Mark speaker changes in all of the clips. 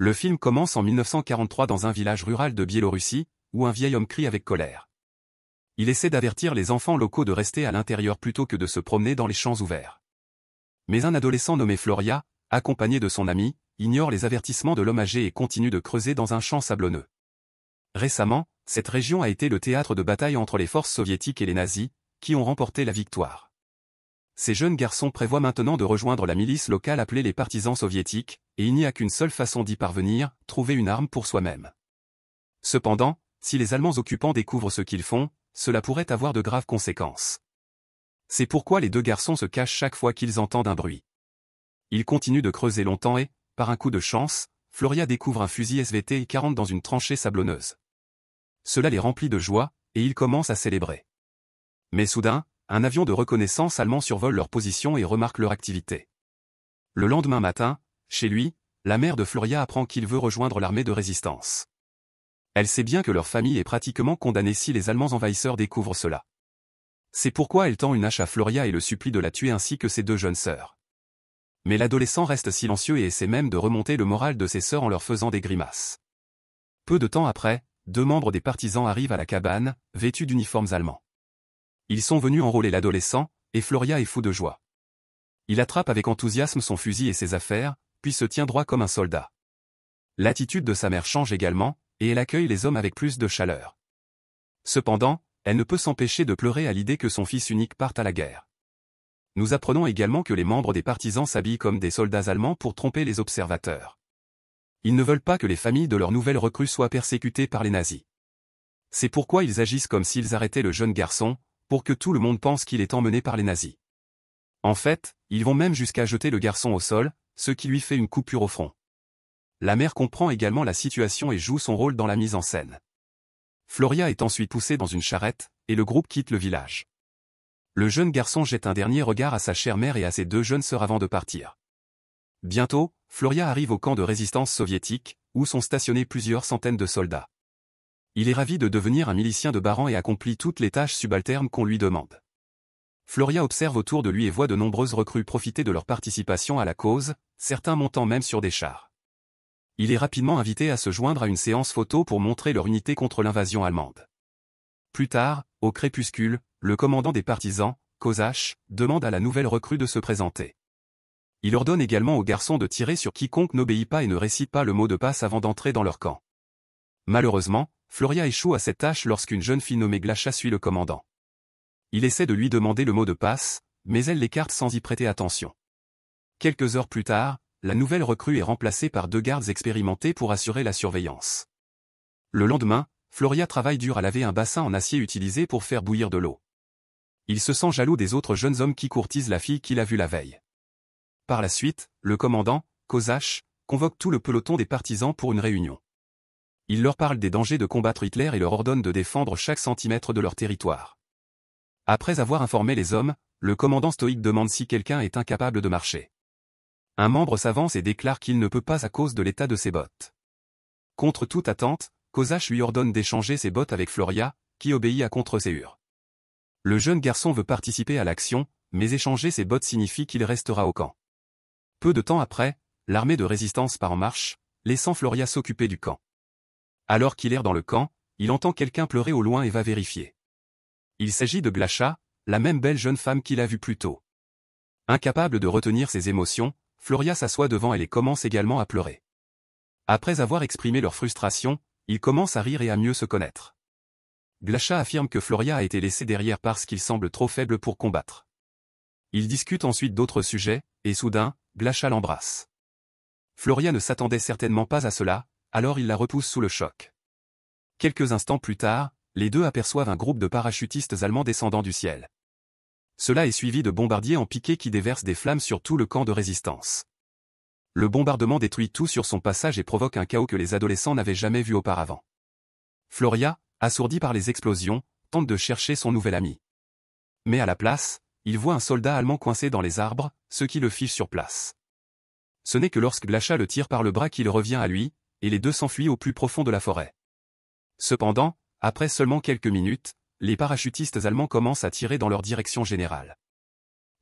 Speaker 1: Le film commence en 1943 dans un village rural de Biélorussie, où un vieil homme crie avec colère. Il essaie d'avertir les enfants locaux de rester à l'intérieur plutôt que de se promener dans les champs ouverts. Mais un adolescent nommé Floria, accompagné de son ami, ignore les avertissements de l'homme âgé et continue de creuser dans un champ sablonneux. Récemment, cette région a été le théâtre de bataille entre les forces soviétiques et les nazis, qui ont remporté la victoire. Ces jeunes garçons prévoient maintenant de rejoindre la milice locale appelée les partisans soviétiques, et il n'y a qu'une seule façon d'y parvenir, trouver une arme pour soi-même. Cependant, si les Allemands occupants découvrent ce qu'ils font, cela pourrait avoir de graves conséquences. C'est pourquoi les deux garçons se cachent chaque fois qu'ils entendent un bruit. Ils continuent de creuser longtemps et, par un coup de chance, Floria découvre un fusil SVT 40 dans une tranchée sablonneuse. Cela les remplit de joie, et ils commencent à célébrer. Mais soudain, un avion de reconnaissance allemand survole leur position et remarque leur activité. Le lendemain matin, chez lui, la mère de Floria apprend qu'il veut rejoindre l'armée de résistance. Elle sait bien que leur famille est pratiquement condamnée si les Allemands envahisseurs découvrent cela. C'est pourquoi elle tend une hache à Floria et le supplie de la tuer ainsi que ses deux jeunes sœurs. Mais l'adolescent reste silencieux et essaie même de remonter le moral de ses sœurs en leur faisant des grimaces. Peu de temps après, deux membres des partisans arrivent à la cabane, vêtus d'uniformes allemands. Ils sont venus enrôler l'adolescent, et Floria est fou de joie. Il attrape avec enthousiasme son fusil et ses affaires, puis se tient droit comme un soldat. L'attitude de sa mère change également, et elle accueille les hommes avec plus de chaleur. Cependant, elle ne peut s'empêcher de pleurer à l'idée que son fils unique parte à la guerre. Nous apprenons également que les membres des partisans s'habillent comme des soldats allemands pour tromper les observateurs. Ils ne veulent pas que les familles de leurs nouvelles recrues soient persécutées par les nazis. C'est pourquoi ils agissent comme s'ils arrêtaient le jeune garçon, pour que tout le monde pense qu'il est emmené par les nazis. En fait, ils vont même jusqu'à jeter le garçon au sol, ce qui lui fait une coupure au front. La mère comprend également la situation et joue son rôle dans la mise en scène. Floria est ensuite poussée dans une charrette, et le groupe quitte le village. Le jeune garçon jette un dernier regard à sa chère mère et à ses deux jeunes sœurs avant de partir. Bientôt, Floria arrive au camp de résistance soviétique, où sont stationnés plusieurs centaines de soldats. Il est ravi de devenir un milicien de Baran et accomplit toutes les tâches subalternes qu'on lui demande. Floria observe autour de lui et voit de nombreuses recrues profiter de leur participation à la cause, certains montant même sur des chars. Il est rapidement invité à se joindre à une séance photo pour montrer leur unité contre l'invasion allemande. Plus tard, au crépuscule, le commandant des partisans, Kozach, demande à la nouvelle recrue de se présenter. Il ordonne également aux garçons de tirer sur quiconque n'obéit pas et ne récite pas le mot de passe avant d'entrer dans leur camp. Malheureusement, Floria échoue à cette tâche lorsqu'une jeune fille nommée Glacha suit le commandant. Il essaie de lui demander le mot de passe, mais elle l'écarte sans y prêter attention. Quelques heures plus tard, la nouvelle recrue est remplacée par deux gardes expérimentés pour assurer la surveillance. Le lendemain, Floria travaille dur à laver un bassin en acier utilisé pour faire bouillir de l'eau. Il se sent jaloux des autres jeunes hommes qui courtisent la fille qu'il a vue la veille. Par la suite, le commandant, Kozach, convoque tout le peloton des partisans pour une réunion. Il leur parle des dangers de combattre Hitler et leur ordonne de défendre chaque centimètre de leur territoire. Après avoir informé les hommes, le commandant stoïque demande si quelqu'un est incapable de marcher. Un membre s'avance et déclare qu'il ne peut pas à cause de l'état de ses bottes. Contre toute attente, Kozach lui ordonne d'échanger ses bottes avec Floria, qui obéit à contre-séure. Le jeune garçon veut participer à l'action, mais échanger ses bottes signifie qu'il restera au camp. Peu de temps après, l'armée de résistance part en marche, laissant Floria s'occuper du camp. Alors qu'il erre dans le camp, il entend quelqu'un pleurer au loin et va vérifier. Il s'agit de Glacha, la même belle jeune femme qu'il a vue plus tôt. Incapable de retenir ses émotions, Floria s'assoit devant elle et commence également à pleurer. Après avoir exprimé leur frustration, ils commencent à rire et à mieux se connaître. Glacha affirme que Floria a été laissée derrière parce qu'il semble trop faible pour combattre. Ils discutent ensuite d'autres sujets, et soudain, Glacha l'embrasse. Floria ne s'attendait certainement pas à cela, alors il la repousse sous le choc. Quelques instants plus tard, les deux aperçoivent un groupe de parachutistes allemands descendant du ciel. Cela est suivi de bombardiers en piqué qui déversent des flammes sur tout le camp de résistance. Le bombardement détruit tout sur son passage et provoque un chaos que les adolescents n'avaient jamais vu auparavant. Floria, assourdi par les explosions, tente de chercher son nouvel ami. Mais à la place, il voit un soldat allemand coincé dans les arbres, ce qui le fiche sur place. Ce n'est que lorsque Glacha le tire par le bras qu'il revient à lui, et les deux s'enfuient au plus profond de la forêt. Cependant, après seulement quelques minutes, les parachutistes allemands commencent à tirer dans leur direction générale.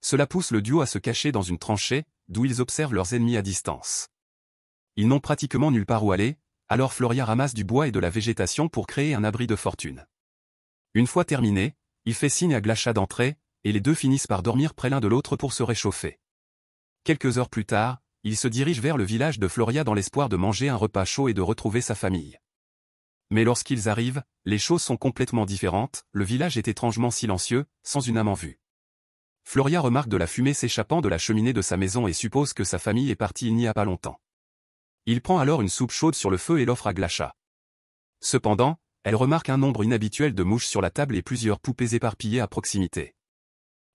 Speaker 1: Cela pousse le duo à se cacher dans une tranchée, d'où ils observent leurs ennemis à distance. Ils n'ont pratiquement nulle part où aller, alors Floria ramasse du bois et de la végétation pour créer un abri de fortune. Une fois terminé, il fait signe à Glacha d'entrer, et les deux finissent par dormir près l'un de l'autre pour se réchauffer. Quelques heures plus tard, il se dirige vers le village de Floria dans l'espoir de manger un repas chaud et de retrouver sa famille. Mais lorsqu'ils arrivent, les choses sont complètement différentes, le village est étrangement silencieux, sans une âme en vue. Floria remarque de la fumée s'échappant de la cheminée de sa maison et suppose que sa famille est partie il n'y a pas longtemps. Il prend alors une soupe chaude sur le feu et l'offre à Glacha. Cependant, elle remarque un nombre inhabituel de mouches sur la table et plusieurs poupées éparpillées à proximité.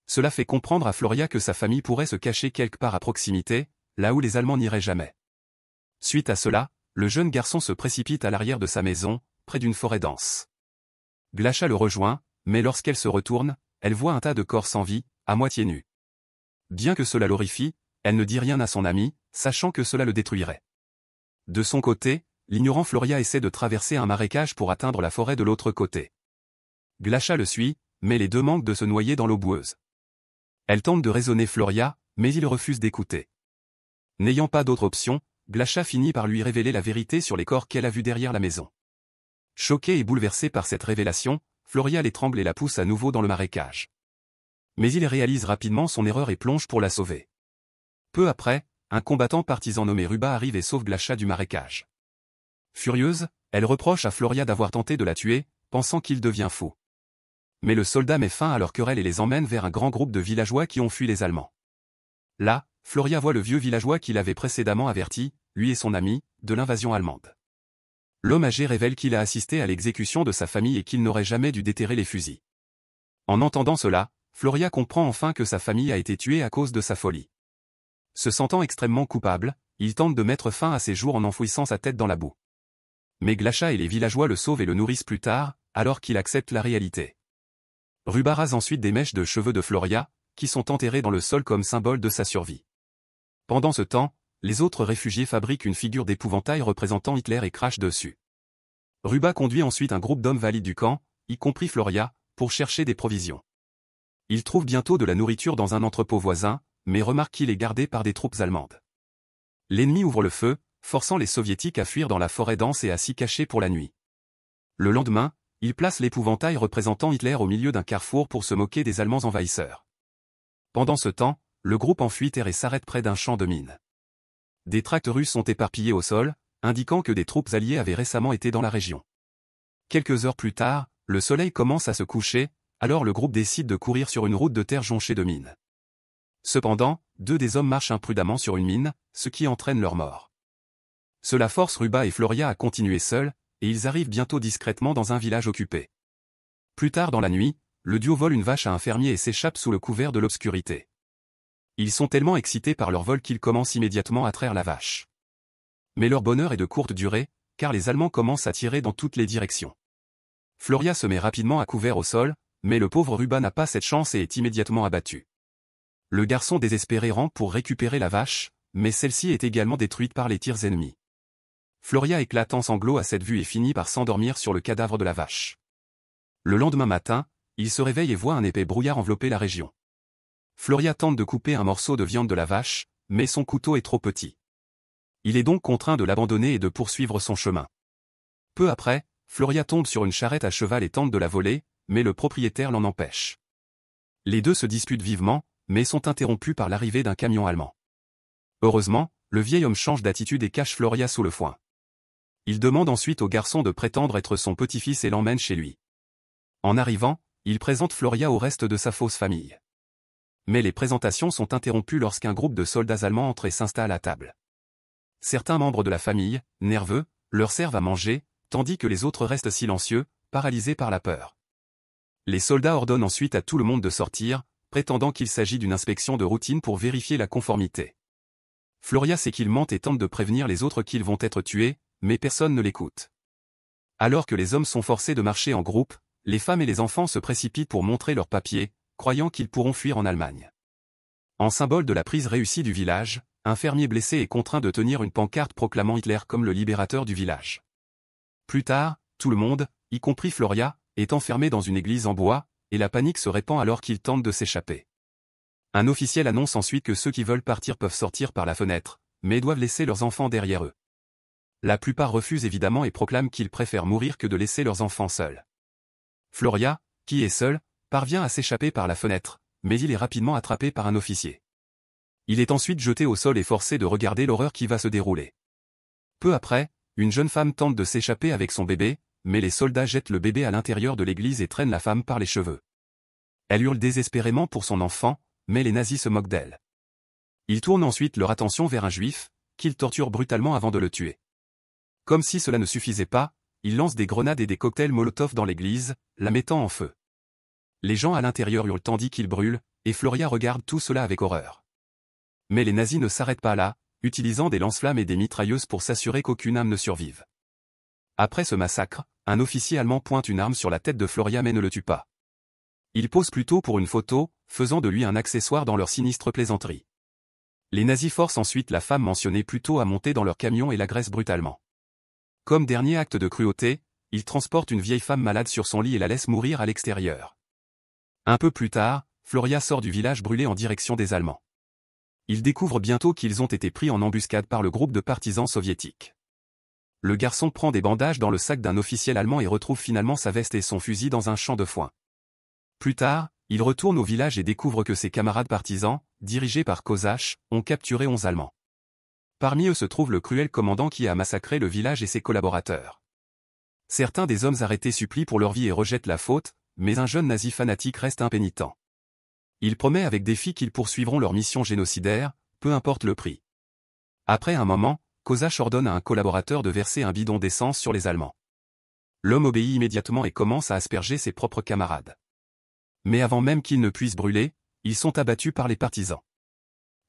Speaker 1: Cela fait comprendre à Floria que sa famille pourrait se cacher quelque part à proximité, là où les Allemands n'iraient jamais. Suite à cela, le jeune garçon se précipite à l'arrière de sa maison, près d'une forêt dense. Glacha le rejoint, mais lorsqu'elle se retourne, elle voit un tas de corps sans vie, à moitié nus. Bien que cela l'horrifie, elle ne dit rien à son ami, sachant que cela le détruirait. De son côté, l'ignorant Floria essaie de traverser un marécage pour atteindre la forêt de l'autre côté. Glacha le suit, mais les deux manquent de se noyer dans l'eau boueuse. Elle tente de raisonner Floria, mais il refuse d'écouter. N'ayant pas d'autre option, Glacha finit par lui révéler la vérité sur les corps qu'elle a vus derrière la maison. Choquée et bouleversée par cette révélation, Floria l'étrangle et la pousse à nouveau dans le marécage. Mais il réalise rapidement son erreur et plonge pour la sauver. Peu après, un combattant partisan nommé Ruba arrive et sauve Glacha du marécage. Furieuse, elle reproche à Floria d'avoir tenté de la tuer, pensant qu'il devient fou. Mais le soldat met fin à leur querelle et les emmène vers un grand groupe de villageois qui ont fui les Allemands. Là, Floria voit le vieux villageois qui l'avait précédemment averti, lui et son ami, de l'invasion allemande. L'homme âgé révèle qu'il a assisté à l'exécution de sa famille et qu'il n'aurait jamais dû déterrer les fusils. En entendant cela, Floria comprend enfin que sa famille a été tuée à cause de sa folie. Se sentant extrêmement coupable, il tente de mettre fin à ses jours en enfouissant sa tête dans la boue. Mais Glacha et les villageois le sauvent et le nourrissent plus tard, alors qu'il accepte la réalité. Ruba rase ensuite des mèches de cheveux de Floria, qui sont enterrées dans le sol comme symbole de sa survie. Pendant ce temps, les autres réfugiés fabriquent une figure d'épouvantail représentant Hitler et crachent dessus. Ruba conduit ensuite un groupe d'hommes valides du camp, y compris Floria, pour chercher des provisions. Il trouve bientôt de la nourriture dans un entrepôt voisin, mais remarque qu'il est gardé par des troupes allemandes. L'ennemi ouvre le feu, forçant les soviétiques à fuir dans la forêt dense et à s'y cacher pour la nuit. Le lendemain, il place l'épouvantail représentant Hitler au milieu d'un carrefour pour se moquer des Allemands envahisseurs. Pendant ce temps, le groupe en fuite erre et s'arrête près d'un champ de mines. Des tracts russes sont éparpillés au sol, indiquant que des troupes alliées avaient récemment été dans la région. Quelques heures plus tard, le soleil commence à se coucher, alors le groupe décide de courir sur une route de terre jonchée de mines. Cependant, deux des hommes marchent imprudemment sur une mine, ce qui entraîne leur mort. Cela force Ruba et Floria à continuer seuls, et ils arrivent bientôt discrètement dans un village occupé. Plus tard dans la nuit, le duo vole une vache à un fermier et s'échappe sous le couvert de l'obscurité. Ils sont tellement excités par leur vol qu'ils commencent immédiatement à traire la vache. Mais leur bonheur est de courte durée, car les Allemands commencent à tirer dans toutes les directions. Floria se met rapidement à couvert au sol, mais le pauvre Ruba n'a pas cette chance et est immédiatement abattu. Le garçon désespéré rampe pour récupérer la vache, mais celle-ci est également détruite par les tirs ennemis. Floria éclate en sanglots à cette vue et finit par s'endormir sur le cadavre de la vache. Le lendemain matin, il se réveille et voit un épais brouillard envelopper la région. Floria tente de couper un morceau de viande de la vache, mais son couteau est trop petit. Il est donc contraint de l'abandonner et de poursuivre son chemin. Peu après, Floria tombe sur une charrette à cheval et tente de la voler, mais le propriétaire l'en empêche. Les deux se disputent vivement, mais sont interrompus par l'arrivée d'un camion allemand. Heureusement, le vieil homme change d'attitude et cache Floria sous le foin. Il demande ensuite au garçon de prétendre être son petit-fils et l'emmène chez lui. En arrivant, il présente Floria au reste de sa fausse famille. Mais les présentations sont interrompues lorsqu'un groupe de soldats allemands entre et s'installe à table. Certains membres de la famille, nerveux, leur servent à manger, tandis que les autres restent silencieux, paralysés par la peur. Les soldats ordonnent ensuite à tout le monde de sortir, prétendant qu'il s'agit d'une inspection de routine pour vérifier la conformité. Floria sait qu'ils mentent et tente de prévenir les autres qu'ils vont être tués, mais personne ne l'écoute. Alors que les hommes sont forcés de marcher en groupe, les femmes et les enfants se précipitent pour montrer leurs papiers, croyant qu'ils pourront fuir en Allemagne. En symbole de la prise réussie du village, un fermier blessé est contraint de tenir une pancarte proclamant Hitler comme le libérateur du village. Plus tard, tout le monde, y compris Floria, est enfermé dans une église en bois, et la panique se répand alors qu'ils tentent de s'échapper. Un officiel annonce ensuite que ceux qui veulent partir peuvent sortir par la fenêtre, mais doivent laisser leurs enfants derrière eux. La plupart refusent évidemment et proclament qu'ils préfèrent mourir que de laisser leurs enfants seuls. Floria, qui est seul, parvient à s'échapper par la fenêtre, mais il est rapidement attrapé par un officier. Il est ensuite jeté au sol et forcé de regarder l'horreur qui va se dérouler. Peu après, une jeune femme tente de s'échapper avec son bébé, mais les soldats jettent le bébé à l'intérieur de l'église et traînent la femme par les cheveux. Elle hurle désespérément pour son enfant, mais les nazis se moquent d'elle. Ils tournent ensuite leur attention vers un juif, qu'ils torturent brutalement avant de le tuer. Comme si cela ne suffisait pas, ils lancent des grenades et des cocktails Molotov dans l'église, la mettant en feu. Les gens à l'intérieur hurlent tandis qu'ils brûlent, et Floria regarde tout cela avec horreur. Mais les nazis ne s'arrêtent pas là, utilisant des lance-flammes et des mitrailleuses pour s'assurer qu'aucune âme ne survive. Après ce massacre, un officier allemand pointe une arme sur la tête de Floria mais ne le tue pas. Il pose plutôt pour une photo, faisant de lui un accessoire dans leur sinistre plaisanterie. Les nazis forcent ensuite la femme mentionnée plus tôt à monter dans leur camion et l'agressent brutalement. Comme dernier acte de cruauté, ils transportent une vieille femme malade sur son lit et la laissent mourir à l'extérieur. Un peu plus tard, Floria sort du village brûlé en direction des Allemands. Ils découvrent bientôt qu'ils ont été pris en embuscade par le groupe de partisans soviétiques. Le garçon prend des bandages dans le sac d'un officiel allemand et retrouve finalement sa veste et son fusil dans un champ de foin. Plus tard, il retourne au village et découvre que ses camarades partisans, dirigés par Kosach, ont capturé 11 Allemands. Parmi eux se trouve le cruel commandant qui a massacré le village et ses collaborateurs. Certains des hommes arrêtés supplient pour leur vie et rejettent la faute, mais un jeune nazi fanatique reste impénitent. Il promet avec des filles qu'ils poursuivront leur mission génocidaire, peu importe le prix. Après un moment, Kosach ordonne à un collaborateur de verser un bidon d'essence sur les Allemands. L'homme obéit immédiatement et commence à asperger ses propres camarades. Mais avant même qu'ils ne puissent brûler, ils sont abattus par les partisans.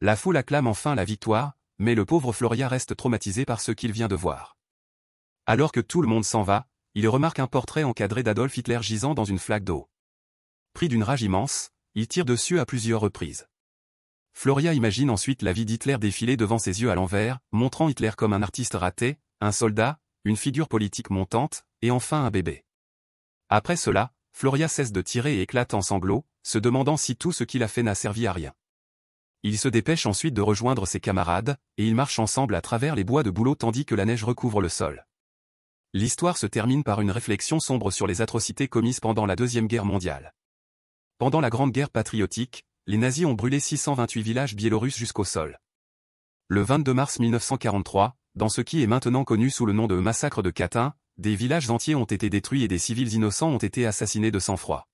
Speaker 1: La foule acclame enfin la victoire, mais le pauvre Floria reste traumatisé par ce qu'il vient de voir. Alors que tout le monde s'en va, il remarque un portrait encadré d'Adolf Hitler gisant dans une flaque d'eau. Pris d'une rage immense, il tire dessus à plusieurs reprises. Floria imagine ensuite la vie d'Hitler défiler devant ses yeux à l'envers, montrant Hitler comme un artiste raté, un soldat, une figure politique montante, et enfin un bébé. Après cela, Floria cesse de tirer et éclate en sanglots, se demandant si tout ce qu'il a fait n'a servi à rien. Il se dépêche ensuite de rejoindre ses camarades, et ils marchent ensemble à travers les bois de bouleaux tandis que la neige recouvre le sol. L'histoire se termine par une réflexion sombre sur les atrocités commises pendant la Deuxième Guerre mondiale. Pendant la Grande Guerre patriotique, les nazis ont brûlé 628 villages biélorusses jusqu'au sol. Le 22 mars 1943, dans ce qui est maintenant connu sous le nom de massacre de Katyn, des villages entiers ont été détruits et des civils innocents ont été assassinés de sang-froid.